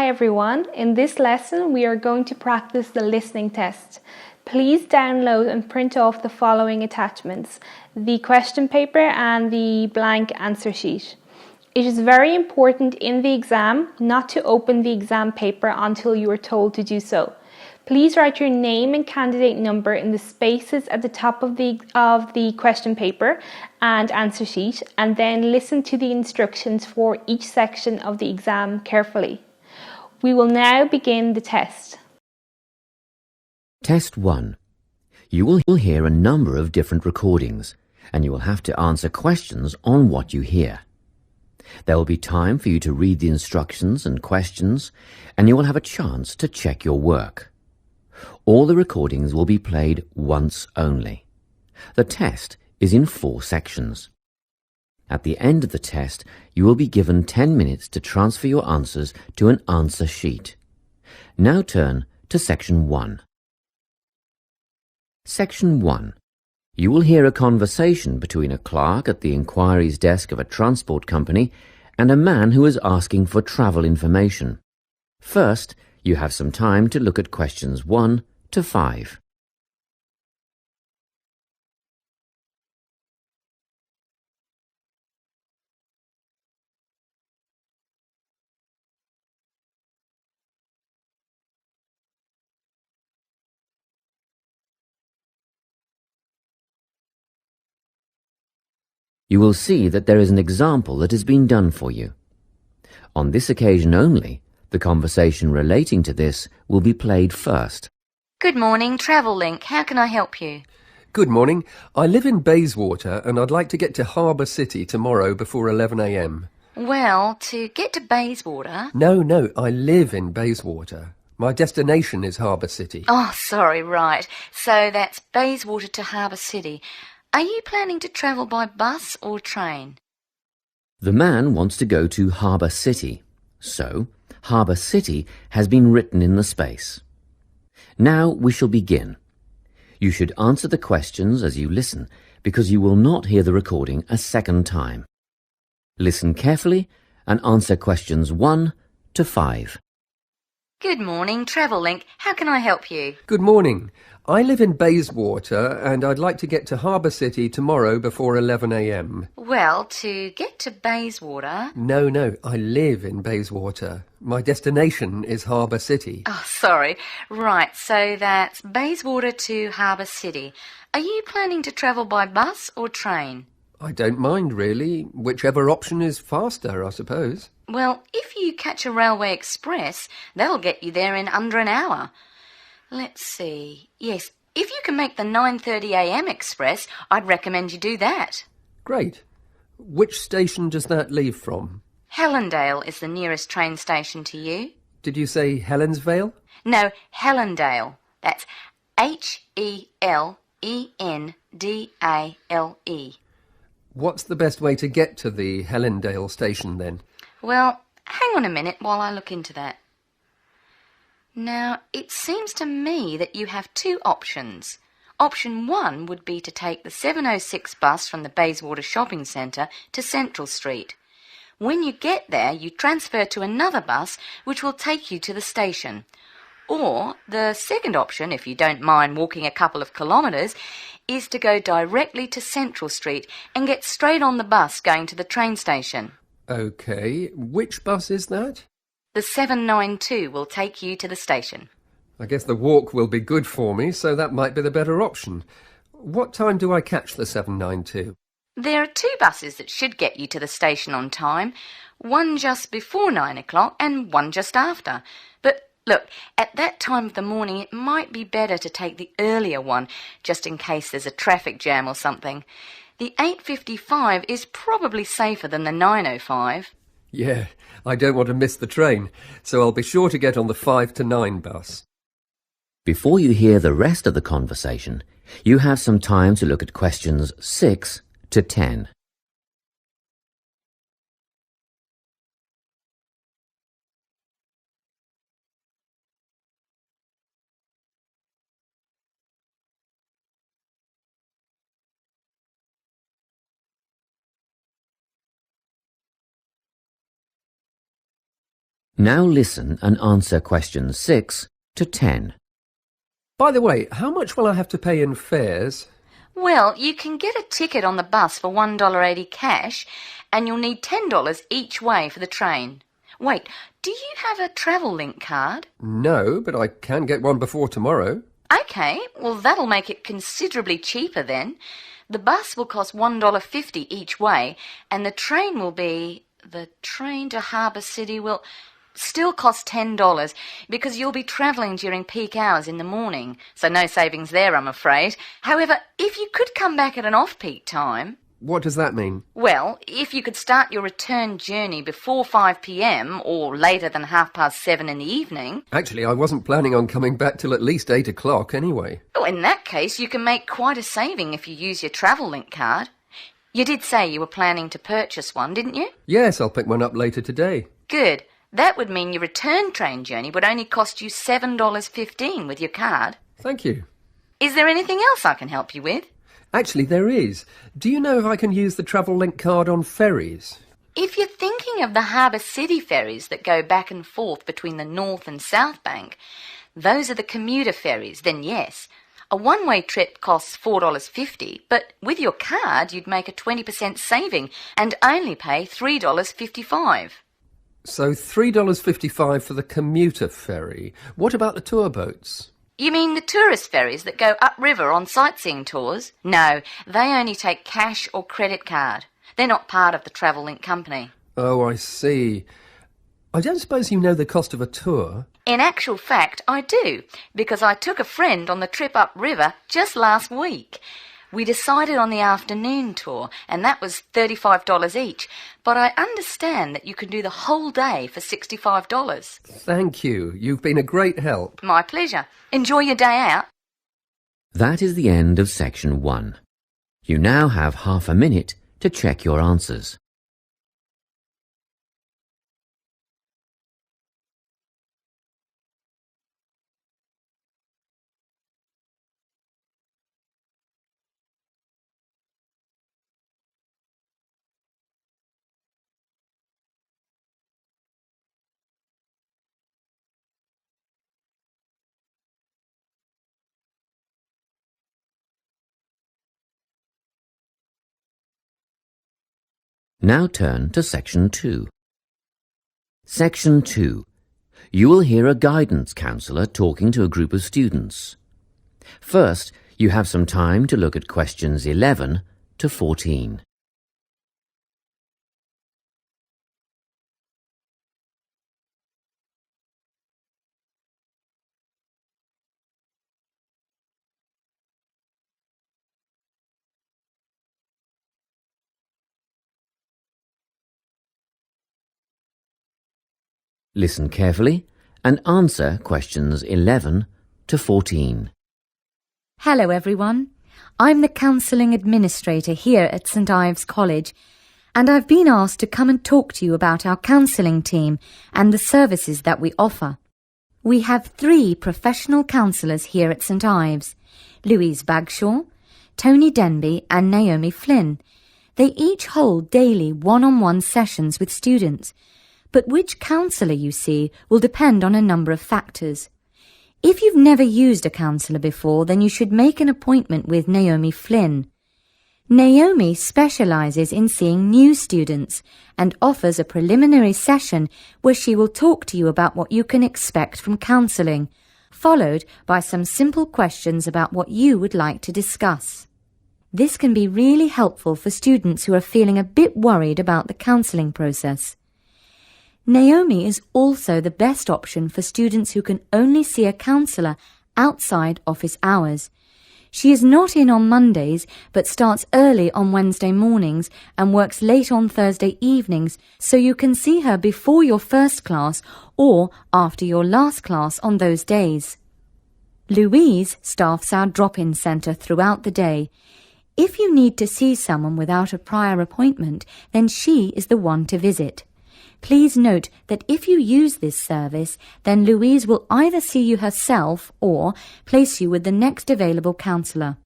Hi everyone, in this lesson we are going to practice the listening test. Please download and print off the following attachments: the question paper and the blank answer sheet. It is very important in the exam not to open the exam paper until you are told to do so. Please write your name and candidate number in the spaces at the top of the question paper and answer sheet, and then listen to the instructions for each section of the exam carefully. We will now begin the test. Test 1. You will hear a number of different recordings, and you will have to answer questions on what you hear. There will be time for you to read the instructions and questions, and you will have a chance to check your work. All the recordings will be played once only. The test is in 4 sections. At the end of the test, you will be given 10 minutes to transfer your answers to an answer sheet. Now turn to Section 1. Section 1. You will hear a conversation between a clerk at the inquiries desk of a transport company and a man who is asking for travel information. First, you have some time to look at questions 1 to 5. You will see that there is an example that has been done for you. On this occasion only, the conversation relating to this will be played first. Good morning, Travel-Link. How can I help you? Good morning. I live in Bayswater and I'd like to get to Harbour City tomorrow before 11 a.m. Well, to get to Bayswater... No, I live in Bayswater. My destination is Harbour City. Oh, sorry, right. So that's Bayswater to Harbour City. Are you planning to travel by bus or train? The man wants to go to Harbour City, so Harbour City has been written in the space. Now we shall begin. You should answer the questions as you listen, because you will not hear the recording a second time. Listen carefully and answer questions 1 to 5. Good morning, Travel-Link. How can I help you? Good morning. I live in Bayswater and I'd like to get to Harbour City tomorrow before 11 a.m. Well, to get to Bayswater... No, I live in Bayswater. My destination is Harbour City. Oh, sorry. Right, so that's Bayswater to Harbour City. Are you planning to travel by bus or train? I don't mind, really. Whichever option is faster, I suppose. Well, if you catch a railway express, that'll get you there in under an hour. Let's see. Yes, if you can make the 9:30 a.m. express, I'd recommend you do that. Great. Which station does that leave from? Helendale is the nearest train station to you. Did you say Helensvale? No, Helendale. That's Helendale. What's the best way to get to the Helendale station then? Well, hang on a minute while I look into that. Now, it seems to me that you have 2 options. Option 1 would be to take the 7:06 bus from the Bayswater Shopping Centre to Central Street. When you get there, you transfer to another bus which will take you to the station. Or the second option, if you don't mind walking a couple of kilometres, is to go directly to Central Street and get straight on the bus going to the train station. OK, which bus is that? The 792 will take you to the station. I guess the walk will be good for me, so that might be the better option. What time do I catch the 792? There are 2 buses that should get you to the station on time, one just before 9 o'clock and one just after. But look, at that time of the morning it might be better to take the earlier one, just in case there's a traffic jam or something. The 8:55 is probably safer than the 9:05. Yeah, I don't want to miss the train, so I'll be sure to get on the 5 to 9 bus. Before you hear the rest of the conversation, you have some time to look at questions 6 to 10. Now listen and answer questions 6 to 10. By the way, how much will I have to pay in fares? Well, you can get a ticket on the bus for $1.80 cash, and you'll need $10 each way for the train. Wait, do you have a travel link card? No, but I can get one before tomorrow. OK, well that'll make it considerably cheaper then. The bus will cost $1.50 each way, and the train will be... The train to Harbour City will still cost $10 because you'll be travelling during peak hours in the morning, so no savings there, I'm afraid. However, if you could come back at an off-peak time... What does that mean? Well, if you could start your return journey before 5 p.m. or later than 7:30 in the evening... Actually, I wasn't planning on coming back till at least 8 o'clock anyway. Oh, in that case, you can make quite a saving if you use your travel link card. You did say you were planning to purchase one, didn't you? Yes, I'll pick one up later today. Good. That would mean your return train journey would only cost you $7.15 with your card. Thank you. Is there anything else I can help you with? Actually, there is. Do you know if I can use the travel link card on ferries? If you're thinking of the Harbour City ferries that go back and forth between the North and South Bank, those are the commuter ferries, then yes. A one-way trip costs $4.50, but with your card you'd make a 20% saving and only pay $3.55. So $3.55 for the commuter ferry. What about the tour boats? You mean the tourist ferries that go upriver on sightseeing tours? No, they only take cash or credit card. They're not part of the Travel Link company. Oh, I see. I don't suppose you know the cost of a tour? In actual fact, I do, because I took a friend on the trip upriver just last week. We decided on the afternoon tour, and that was $35 each, but I understand that you can do the whole day for $65. Thank you. You've been a great help. My pleasure. Enjoy your day out. That is the end of section 1. You now have half a minute to check your answers. Now turn to Section 2. Section 2. You will hear a guidance counsellor talking to a group of students. First, you have some time to look at questions 11 to 14. Listen carefully and answer questions 11 to 14. Hello everyone. I'm the Counselling Administrator here at St Ives College, and I've been asked to come and talk to you about our counselling team and the services that we offer. We have 3 professional counsellors here at St Ives, Louise Bagshaw, Tony Denby and Naomi Flynn. They each hold daily one-on-one sessions with students, but which counsellor you see will depend on a number of factors. If you've never used a counsellor before, then you should make an appointment with Naomi Flynn. Naomi specialises in seeing new students and offers a preliminary session where she will talk to you about what you can expect from counselling, followed by some simple questions about what you would like to discuss. This can be really helpful for students who are feeling a bit worried about the counselling process. Naomi is also the best option for students who can only see a counsellor outside office hours. She is not in on Mondays, but starts early on Wednesday mornings and works late on Thursday evenings, so you can see her before your first class or after your last class on those days. Louise staffs our drop-in centre throughout the day. If you need to see someone without a prior appointment, then she is the one to visit. Please note that if you use this service, then Louise will either see you herself or place you with the next available counsellor.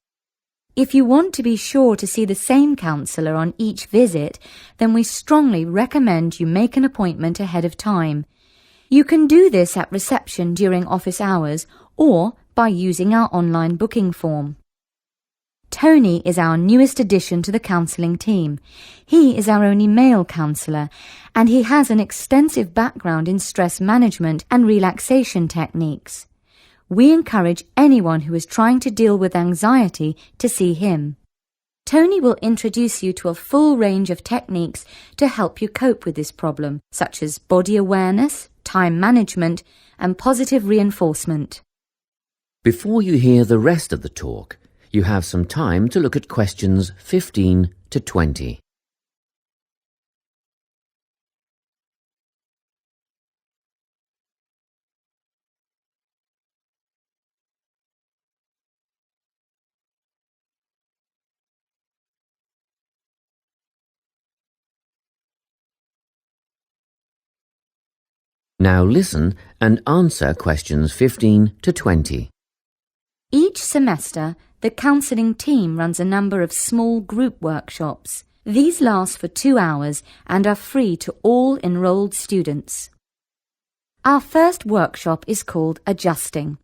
If you want to be sure to see the same counsellor on each visit, then we strongly recommend you make an appointment ahead of time. You can do this at reception during office hours or by using our online booking form. Tony is our newest addition to the counselling team. He is our only male counsellor, and he has an extensive background in stress management and relaxation techniques. We encourage anyone who is trying to deal with anxiety to see him. Tony will introduce you to a full range of techniques to help you cope with this problem, such as body awareness, time management, and positive reinforcement. Before you hear the rest of the talk, you have some time to look at questions 15 to 20. Now listen and answer questions 15 to 20. Each semester, the counselling team runs a number of small group workshops. These last for 2 hours and are free to all enrolled students. Our first workshop is called Adjusting.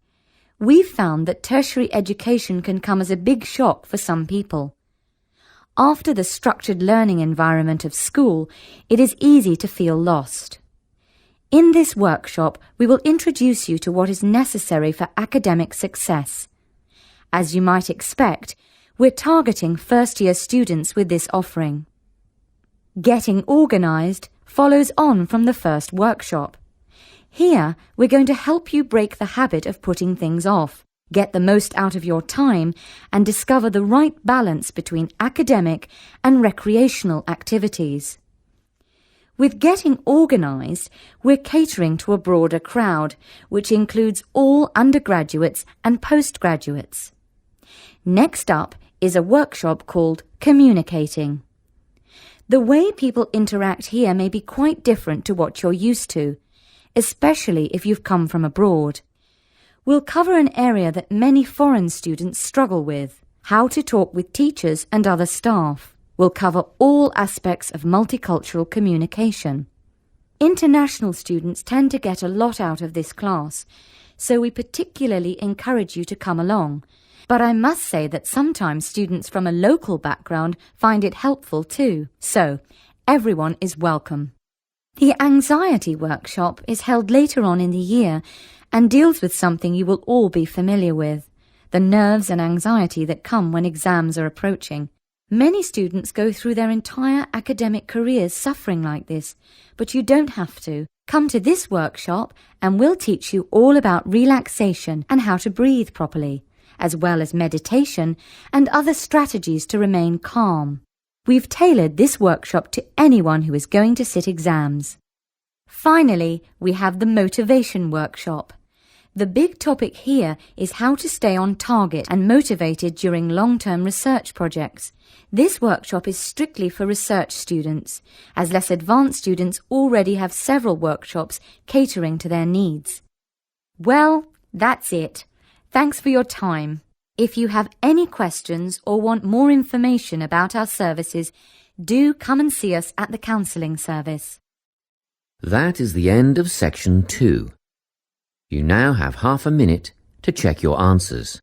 We've found that tertiary education can come as a big shock for some people. After the structured learning environment of school, it is easy to feel lost. In this workshop, we will introduce you to what is necessary for academic success. As you might expect, we're targeting first-year students with this offering. Getting organised follows on from the first workshop. Here, we're going to help you break the habit of putting things off, get the most out of your time, and discover the right balance between academic and recreational activities. With Getting Organised, we're catering to a broader crowd, which includes all undergraduates and postgraduates. Next up is a workshop called Communicating. The way people interact here may be quite different to what you're used to, especially if you've come from abroad. We'll cover an area that many foreign students struggle with: how to talk with teachers and other staff. We'll cover all aspects of multicultural communication. International students tend to get a lot out of this class, so we particularly encourage you to come along. But I must say that sometimes students from a local background find it helpful too. So, everyone is welcome. The anxiety workshop is held later on in the year and deals with something you will all be familiar with: the nerves and anxiety that come when exams are approaching. Many students go through their entire academic careers suffering like this, but you don't have to. Come to this workshop and we'll teach you all about relaxation and how to breathe properly, as well as meditation and other strategies to remain calm. We've tailored this workshop to anyone who is going to sit exams. Finally, we have the motivation workshop. The big topic here is how to stay on target and motivated during long-term research projects. This workshop is strictly for research students, as less advanced students already have several workshops catering to their needs. Well, that's it. Thanks for your time. If you have any questions or want more information about our services, do come and see us at the counselling service. That is the end of section 2. You now have half a minute to check your answers.